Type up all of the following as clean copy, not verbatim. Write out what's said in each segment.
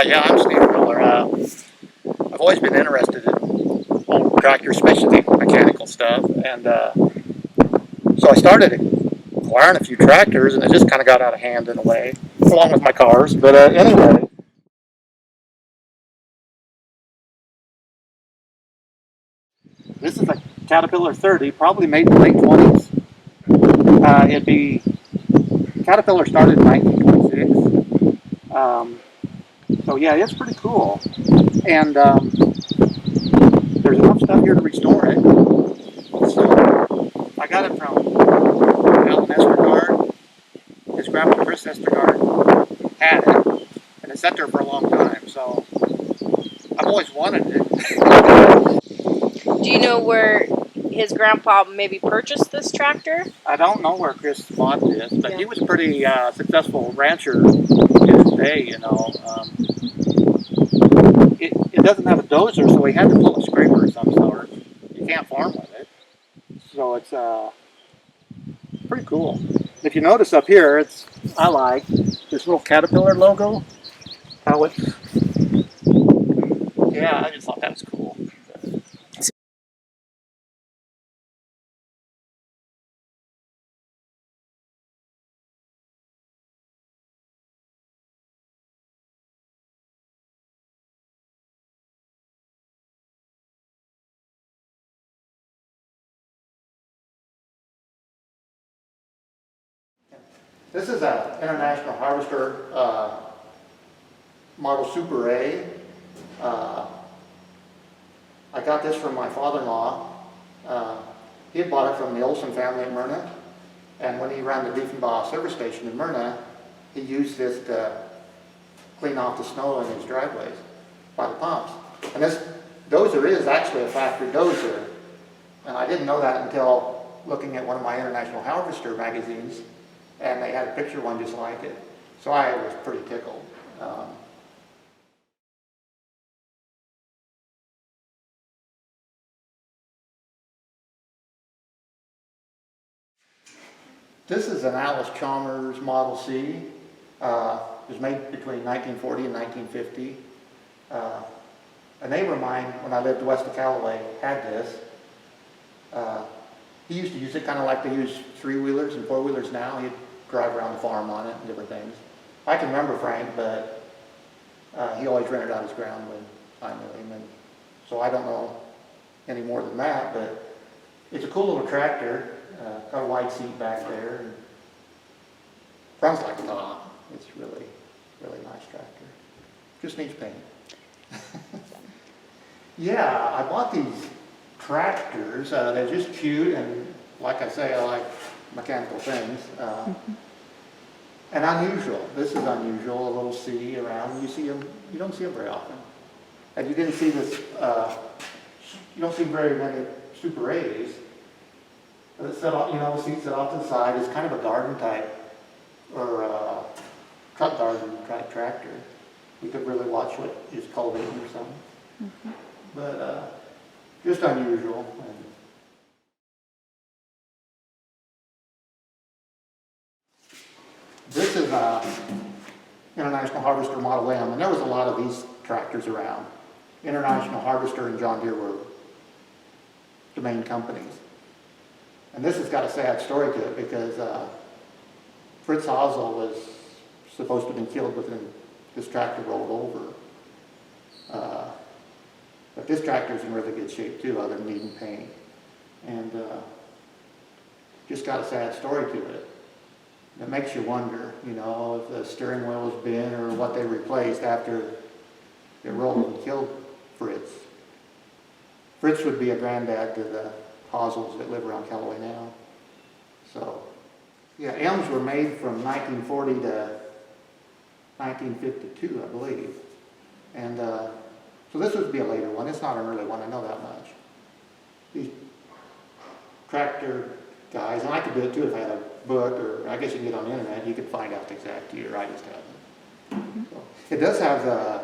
Yeah, I'm Steve Miller. I've always been interested in old tractors, especially mechanical stuff, and so I started acquiring a few tractors, and it just kind of got out of hand in a way, along with my cars. But anyway, this is a Caterpillar 30, probably made in the late 20s. It'd be Caterpillar started in 1926. So yeah, it's pretty cool, and there's enough stuff here to restore it. So I got it from Alan Estergaard. His grandpa Chris Estergaard had it, and it sat there for a long time. So I've always wanted it. Do you know where his grandpa maybe purchased this tractor? I don't know where Chris bought this, but he was a pretty successful rancher in his day. It doesn't have a dozer, so he had to pull a scraper of some sort. You can't farm with it, so it's pretty cool. If you notice up here, I like this little Caterpillar logo. How it's Yeah, I just thought that was cool. This is an International Harvester Model Super A. I got this from my father-in-law. He had bought it from the Olson family in Myrna, and when he ran the Diefenbach service station in Myrna, he used this to clean off the snow in his driveways by the pumps. And this dozer is actually a factory dozer, and I didn't know that until looking at one of my International Harvester magazines, and they had a picture one just like it. So I was pretty tickled. This is an Alice Chalmers Model C. It was made between 1940 and 1950. A neighbor of mine, when I lived west of Callaway, had this. He used to use it kind of like they use three-wheelers and four-wheelers now. He'd drive around the farm on it and different things. I can remember Frank, but he always rented out his ground when I knew him, and so I don't know any more than that, but it's a cool little tractor. Got a wide seat back there. And runs like a top. It's really, really nice tractor. Just needs paint. Yeah, I bought these tractors. They're just cute, and like I say, I like mechanical things. And unusual. This is unusual. A little C around. You don't see them very often. And you didn't see this. You don't see very many Super A's. It's set off, the seat set off to the side. It's kind of a garden type, or truck garden type tractor. You could really watch what is cultivating or something. But just unusual. And this is International Harvester Model M, and there was a lot of these tractors around. International Harvester and John Deere were the main companies. And this has got a sad story to it because Fritz Hausel was supposed to have been killed when this tractor rolled over. But this tractor's in really good shape too, other than needing paint. And just got a sad story to it. It makes you wonder, if the steering wheel has been or what they replaced after it rolled and killed Fritz. Fritz would be a granddad to the Hausels that live around Callaway now. So, yeah, M's were made from 1940 to 1952, I believe. And so this would be a later one. It's not an early one, I know that much. These tractor guys, and I could do it too if I had a book, or I guess you can get on the internet, you could find out the exact year. I just haven't. So, it does have the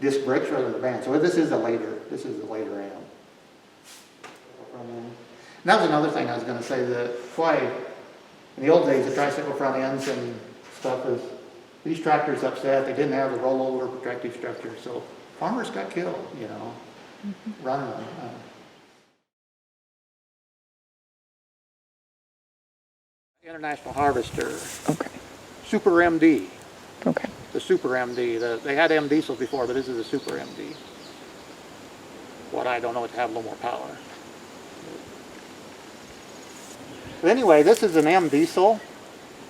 disc brakes rather than the band, so this is a later M. And that was another thing I was going to say, that why in the old days the tricycle front ends and stuff is these tractors upset, they didn't have the rollover protective structure, so farmers got killed, you know, running them. International Harvester, Okay. Super MD, Okay. the Super MD. They had M diesels before, but this is a Super MD. What I don't know is to have a little more power. But anyway, this is an M diesel,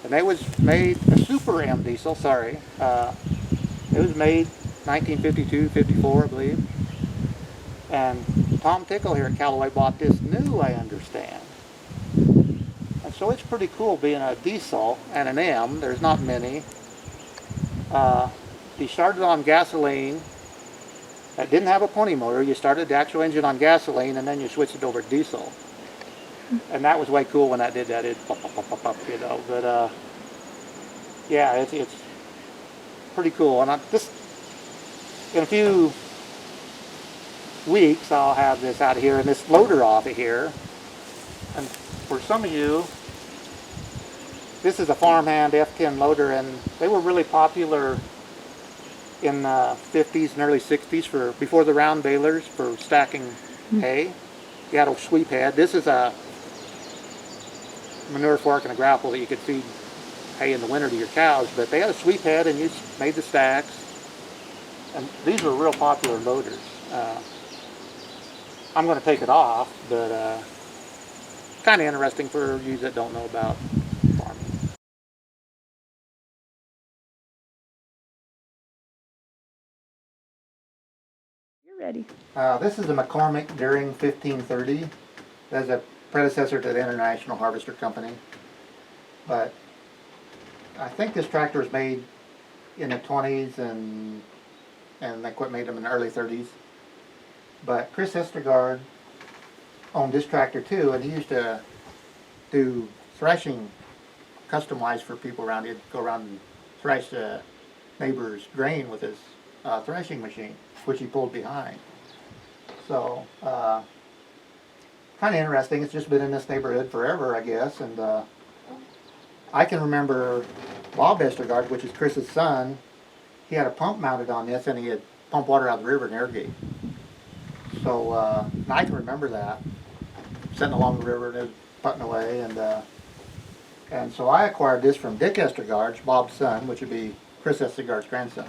and it was made, a Super M diesel, sorry. It was made 1952, 54, I believe. And Tom Tickle here at Callaway bought this new, I understand. And so it's pretty cool being a diesel and an M. There's not many. He started on gasoline. That didn't have a pony motor. You started the actual engine on gasoline and then you switched it over to diesel. And that was way cool when that did that. It pop, pop, pop, pop, pop, you know. But yeah, it's pretty cool. And in a few weeks, I'll have this out of here and this loader off of here. And for some of you, this is a farmhand F10 loader, and they were really popular in the 50s and early 60s before the round balers for stacking hay. You had a sweep head. This is a manure fork and a grapple that you could feed hay in the winter to your cows, but they had a sweep head and you made the stacks. And these were real popular loaders. I'm going to take it off, but kind of interesting for you that don't know about farming. You're ready. This is a McCormick Deering 1530. That's a predecessor to the International Harvester Company. But I think this tractor was made in the 20s and they quit making them in the early 30s. But Chris Estergaard owned this tractor too, and he used to do threshing customized for people around. He'd go around and thresh the neighbor's grain with his threshing machine, which he pulled behind. So, kind of interesting. It's just been in this neighborhood forever, I guess. And I can remember Bob Estergaard, which is Chris's son. He had a pump mounted on this, and he had pumped water out of the river and irrigate. So I can remember that, sitting along the river and it was putting away. And so I acquired this from Dick Estergaard, Bob's son, which would be Chris Estergaard's grandson.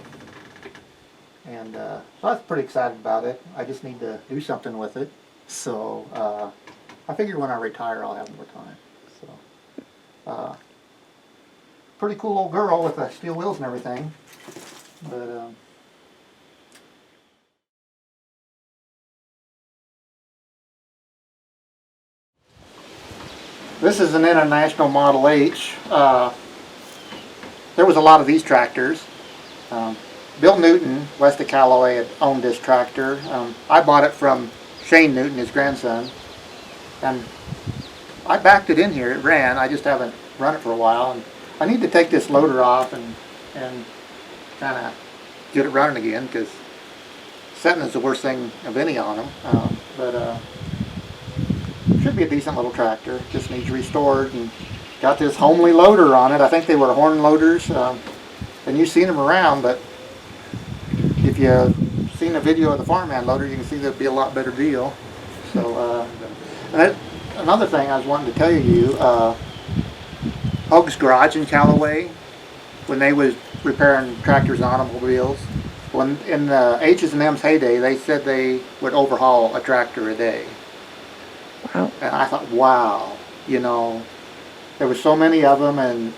And so I was pretty excited about it. I just need to do something with it. So I figure when I retire, I'll have more time. So pretty cool old girl with the steel wheels and everything. But this is an International Model H. There was a lot of these tractors. Bill Newton, west of Callaway, had owned this tractor. I bought it from Shane Newton, his grandson. And I backed it in here. It ran. I just haven't run it for a while. And I need to take this loader off and kind of get it running again, because setting is the worst thing of any on them. But should be a decent little tractor. Just needs restored, and got this homely loader on it. I think they were horn loaders, and you've seen them around, but if you've seen a video of the farmhand loader, you can see there'd be a lot better deal. So another thing I was wanting to tell you, Hoag's Garage in Callaway, when they was repairing tractors and automobiles, when in the H's and M's heyday, they said they would overhaul a tractor a day. Wow. And I thought, wow, you know, there were so many of them,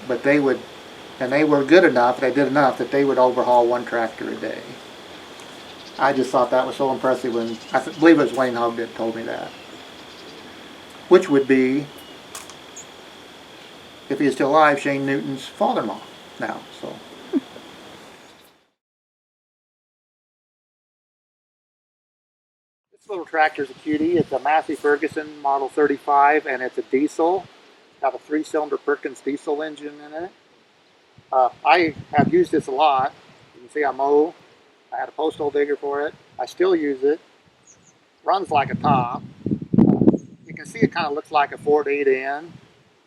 but they would, and they were good enough, they did enough that they would overhaul one tractor a day. I just thought that was so impressive when, I believe it was Wayne Hoag that told me that. Which would be, if he is still alive, Shane Newton's father-in-law now, so. This little tractor's a cutie. It's a Massey Ferguson Model 35, and it's a diesel. It's got a 3-cylinder Perkins diesel engine in it. I have used this a lot. You can see I mow. I had a post hole digger for it. I still use it. Runs like a top. You can see it kind of looks like a Ford 8N,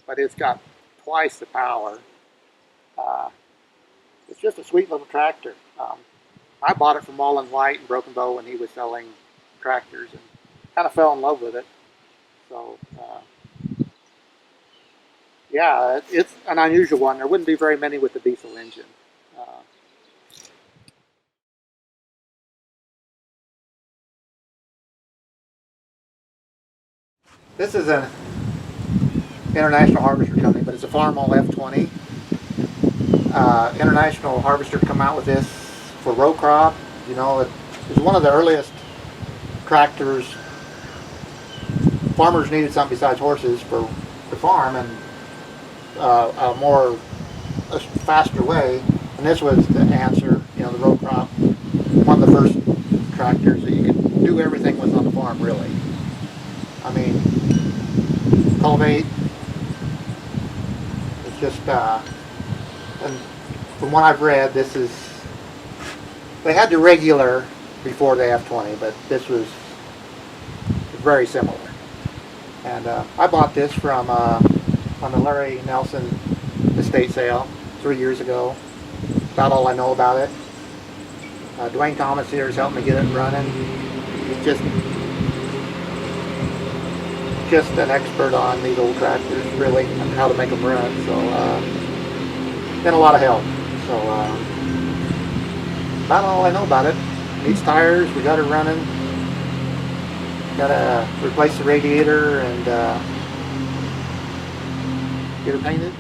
but it's got twice the power. just a sweet little tractor. I bought it from Mullen White in Broken Bow when he was selling tractors, and kind of fell in love with it. So, yeah, it's an unusual one. There wouldn't be very many with the diesel engine. This is an International Harvester company, but it's a Farmall F20. International Harvester come out with this for row crop. You know, it was one of the earliest tractors. Farmers needed something besides horses for the farm, and a faster way. And this was the answer. You know, the row crop, one of the first tractors that you could do everything with on the farm, really. I mean, cultivate. It's just, and from what I've read, this is, they had the regular before the F20, but this was very similar. And I bought this from on the Larry Nelson estate sale 3 years ago. About all I know about it. Dwayne Thomas here has helped me get it running. He's just an expert on these old tractors, really, and how to make them run. So, been a lot of help. So, about all I know about it. Needs tires. We got it running. Got to replace the radiator and get her painted.